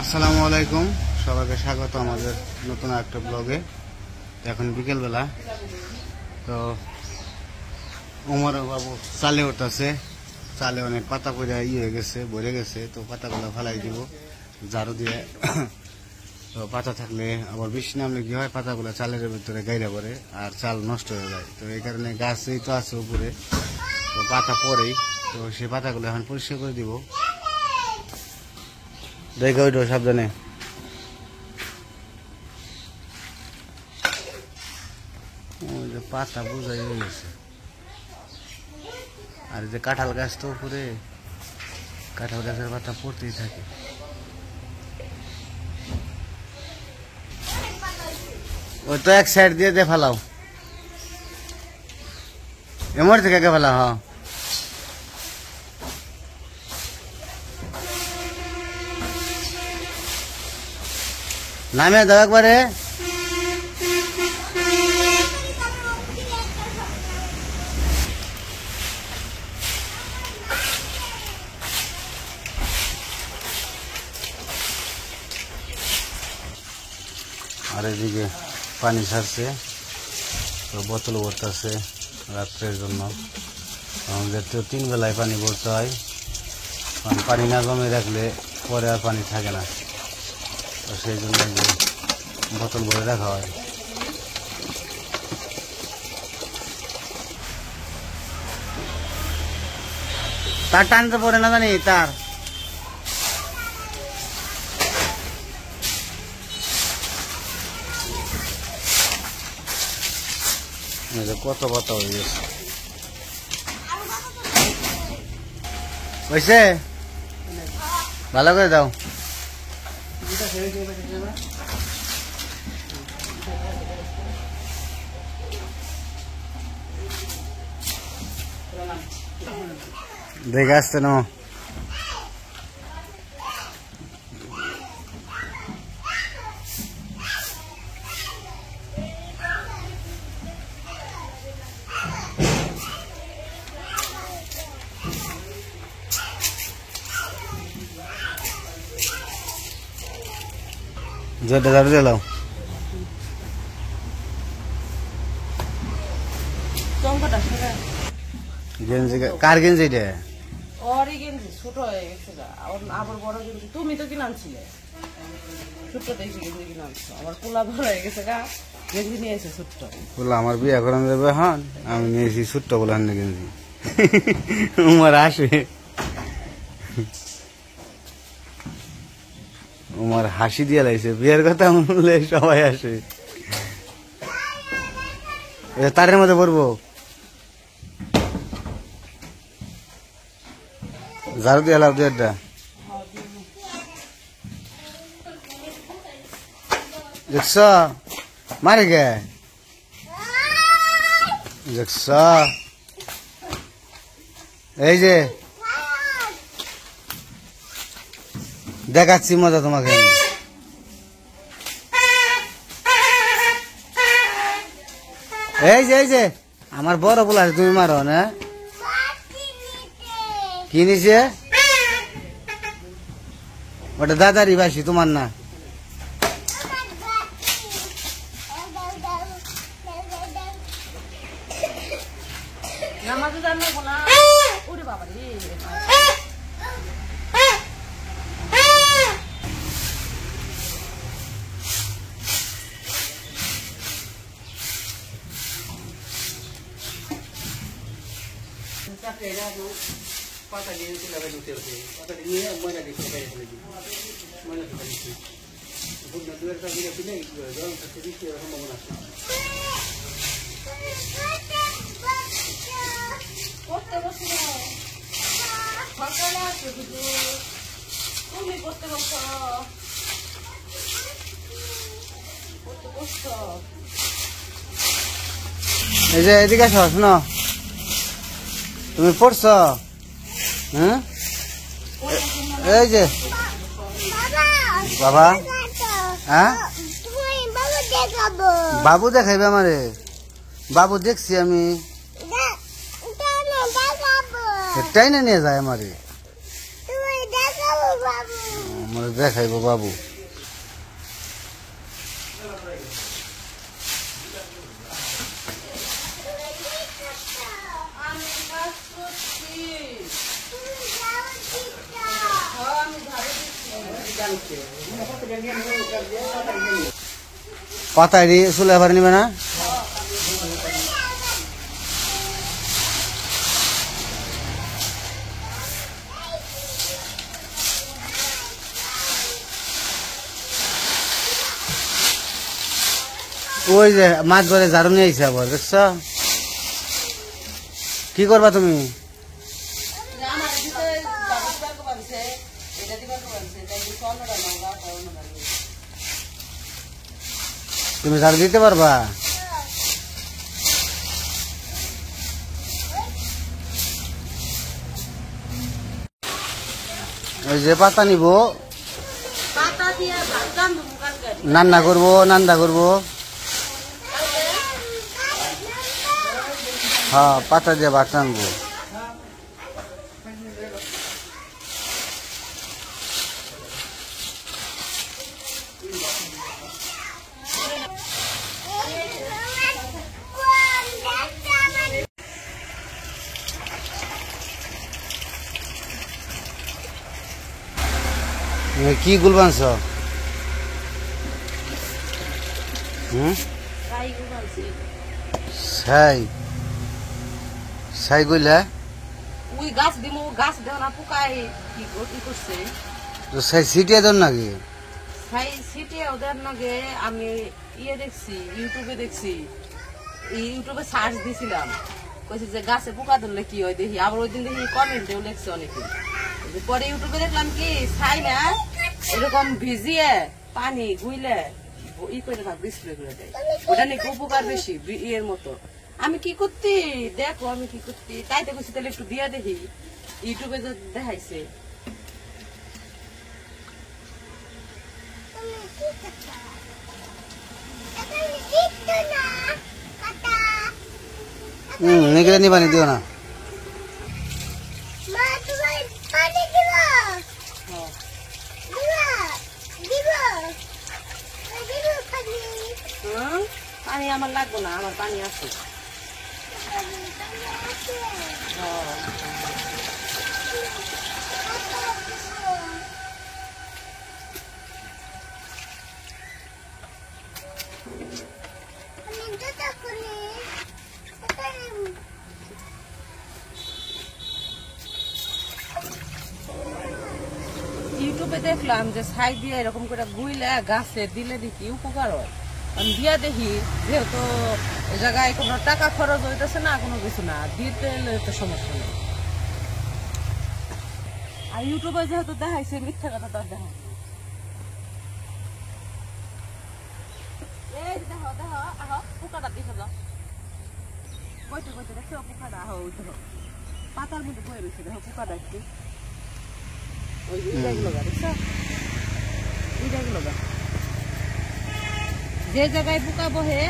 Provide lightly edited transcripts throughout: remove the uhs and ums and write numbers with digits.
আসসালামু আলাইকুম, সবাইকে স্বাগত আমাদের নতুন একটা ব্লগে। এখন বিকেলবেলা, তো ওমর বাবু চালে উঠতেছে। চালে অনেক পাতা পড়ে হয়ে গেছে, ভরে গেছে, তো পাতাগুলো ফেলাই দিব ঝাড়ু দিয়ে। তো পাতা থাকলে আবার বৃষ্টি নামলে কি হয়, পাতাগুলো চালের ভিতরে গাইরা পড়ে আর চাল নষ্ট হয়ে যায়। তো এই কারণে গাছই তো আছে উপরে, তো পাতা পরেই, তো সেই পাতাগুলো এখন পরিষ্কার করে দিব। দেখে ওইটো সাবধানে। ওই যে পাতা বোঝাই হয়ে গেছে। আর যে কাঁঠাল গাছ তো উপরে, কাঁঠাল গাছের পাতা পড়তেই থাকে। ওই তো এক সাইড দিয়ে দিয়ে ফেলাও, এমর থেকে ফেলা। হ্যাঁ, নামে দাও একবারে। আর এদিকে পানি ছাড়ছে, তো বোতল ভরতেছে রাত্রের জন্য। আমাদের তো 3 বেলায় পানি ভরতে হয়, কারণ পানি না জমে রাখলে পরে আর পানি থাকে না। তো সেই জন্য বোতল ভরে রাখা হয়। তার টানতে পড়ে না জানি তার। কত পাতা হয়ে গেছে, হয়েছে? ভালো করে দাও। দেখে আসতে না যেটা ঝাড়ু দিলাম। গেঞ্জি কার গেঞ্জি এটা? ওরই গেঞ্জি ছোট হয়ে গেছে, আবার বড় গেঞ্জি তুমি তো কিনে আনছিলে। ছোট্ট দেখি গেঞ্জি কিনে আনছো, আমার পোলা বড় হয়ে গেছে গা, গেঞ্জি নিয়ে এসে ছোট্ট। বললো আমার বিয়ে করানো যাবে, হন আমি নিয়েছি ছোট্ট বলে হান গেঞ্জি। উমার আসে, উমার হাসি দিয়ে লাগছে, বিয়ের কথা বললে সবাই আসে। তারের মধ্যে পড়বো, ঝাড়ু দিয়ে লাভ দিয়ে দেখছ মারে গে, দেখছ এই যে দেখাচ্ছি মজা তোমাকে। এই যে আমার বড় বলা তুমি মারো না, কি নিছে ওটা? দাদারই বাসি, তোমার না। পাতা দিয়ে পাতা দিয়ে ময়লা দিয়ে ফেলে দিই, ময়লা ফেলে দিচ্ছি। দুয়ের কাজ দিলে গরম থাকতে দিচ্ছি, সম্ভাবনা আছে। এই যে এদিকে আসো, শোনো, তুমি পড়ছ? হ্যাঁ, এই যে বাবা, হ্যাঁ বাবু দেখাইবে আমারে? বাবু দেখছি আমি, এটাই না নিয়ে যায় আমারে। আমার দেখাইবো বাবু। পাতাড়ি চুলে আবার নিবে না? ওই যে মাছ ধরে ঝাড়ু নিয়ে আইসে আবার, দেখছ? কি করবা তুমি? তুমি ঝাড়ু দিতে পারবা? ওই যে পাতা নিব, নান্না করবো, নান্দা করবো। হ্যাঁ, পাতা দিয়ে ভাত রানবো। কি গুল বানছ? ছাই ছাই গইলা? ওই গাছ দিমু, গাছ দেও না পোকায় কি করছে। তো ছাই ছিটিয়ে দেন নাকি? ছাই ছিটিয়ে ওদের নাগে আমি দেখছি, ইউটিউবে দেখছি, ইউটিউবে সার্চ দিছিলাম, কইছে যে গাছে পোকা ধরলে কি হয় দেখি। আবার ওই দিন দেখি কমেন্টেও লেখছে অনেকে। পরে ইউটিউবে দেখলাম কি ছাই না এরকম ভিজিয়ে পানি গুইলে করে থাকবে, স্প্রে করে দেয়, ওটা নাকি উপকার বেশি ইয়ের মতো। আমি কি করতি দেখো, আমি কি করতি তাইতে কইছি তাহলে একটু দিয়া দেখি, ইউটিউবে দেখাইছে। নিগড়ে নি পানি দিও না। পানি আমার লাগবে না, আমার পানি আছে। ইউটিউবে দেখলাম যে ছাই দিয়ে এরকম করে গুইলে গাছে দিলে দেখি উপকার হয়। আমি দিয়া দেখি, যেহেতু এই জায়গায় কোনো টাকা খরচ হইতেছে না, কোনো কিছু না, দিতে তো সমস্যা নেই। আর ইউটিউবে যেহেতু দেখাইছে, মিথ্যা কথা তো দেখা। এই দেখো দেখো, আহ পোকাটা দেখে যাও, কইতে কইতে দেখো পোকাটা, আহ ওই দেখো পাতার মধ্যে বয়ে রয়েছে, দেখো পোকাটা একটু ওই ইটাগুলো গা দেখছো, ইটাগুলো গা যে জায়গায় পোকা বহে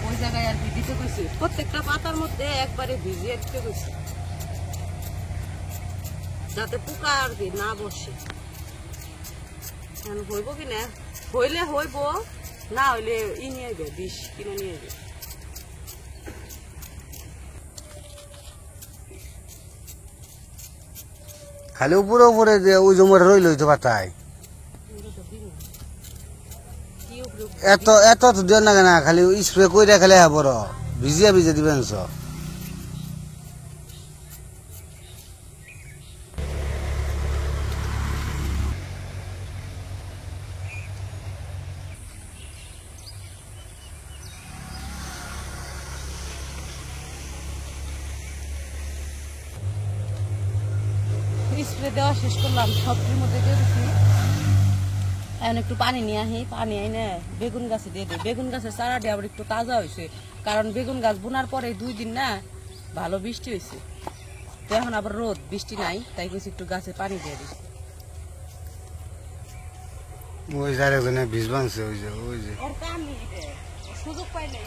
ওই জায়গায় আর কি দিতে কইছি। প্রত্যেকটা পাতার মধ্যে একবারে ভিজিয়ে দিতে কইছি, যাতে পোকা আর কি না বসে। হইব কি না, হইলে হইব, না হইলে নিয়ে আইবে, বিষ কিনে নিয়ে আইবে। খালি উপরে উপরে যে ওই জমরে রইল তো পাতায়, এত এত তো দিও না কেনা, খালি স্প্রে করে খালি হ্যাঁ বড় ভিজিয়া ভিজে দিবেন সব। স্প্রে দেওয়া শেষ করলাম, সবটির মধ্যে দিয়ে দিচ্ছি। এখন একটু পানি নিয়ে আহি, পানি এনে বেগুন গাছে দিয়ে দিই। বেগুন গাছের চারাটি আবার একটু তাজা হয়েছে, কারণ বেগুন গাছ বোনার পরে 2 দিন না ভালো বৃষ্টি হয়েছে, তো এখন আবার রোদ, বৃষ্টি নাই, তাই কিছু একটু গাছে পানি দিয়ে দিই। ওই যার ওখানে বীজ ভাঙছে, ওই যে ওর কাম নেই, সুযোগ পাইলে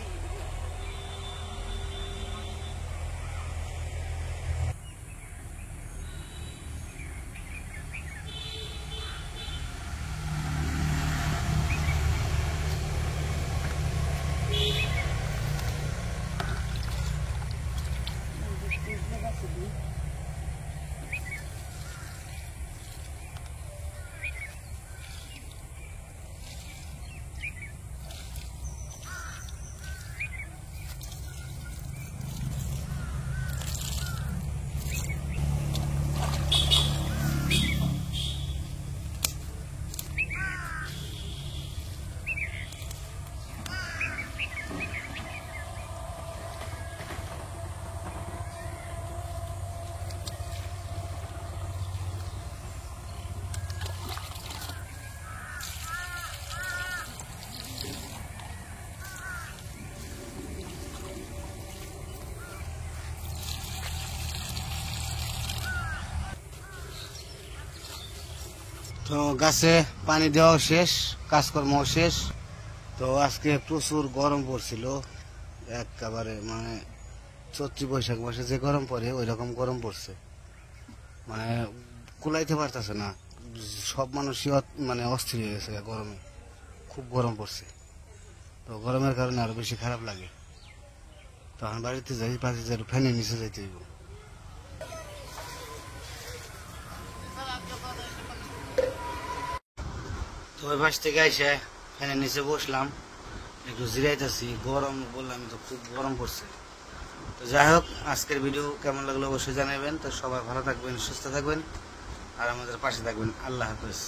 তো গাছে পানি দেওয়াও শেষ, কাজকর্মও শেষ। তো আজকে প্রচুর গরম পড়ছিল, একেবারে মানে চৈত্র বৈশাখ মাসে যে গরম পড়ে ওই রকম গরম পড়ছে, মানে কুলাইতে পারতেছে না। সব মানুষই মানে অস্থির হয়ে গেছে গরমে, খুব গরম পড়ছে। তো গরমের কারণে আরো বেশি খারাপ লাগে। তখন বাড়িতে যাই, পাশে যাই, ফ্যানের নিচে যাইতে হইব। তো ওই পাশ থেকে এসে ফ্যানের নিচে বসলাম, একটু জিরাইতেছি। গরম বললাম তো, খুব গরম পড়ছে। তো যাই হোক, আজকের ভিডিও কেমন লাগলো অবশ্যই জানাবেন। তো সবাই ভালো থাকবেন, সুস্থ থাকবেন, আর আমাদের পাশে থাকবেন। আল্লাহ হাফেজ।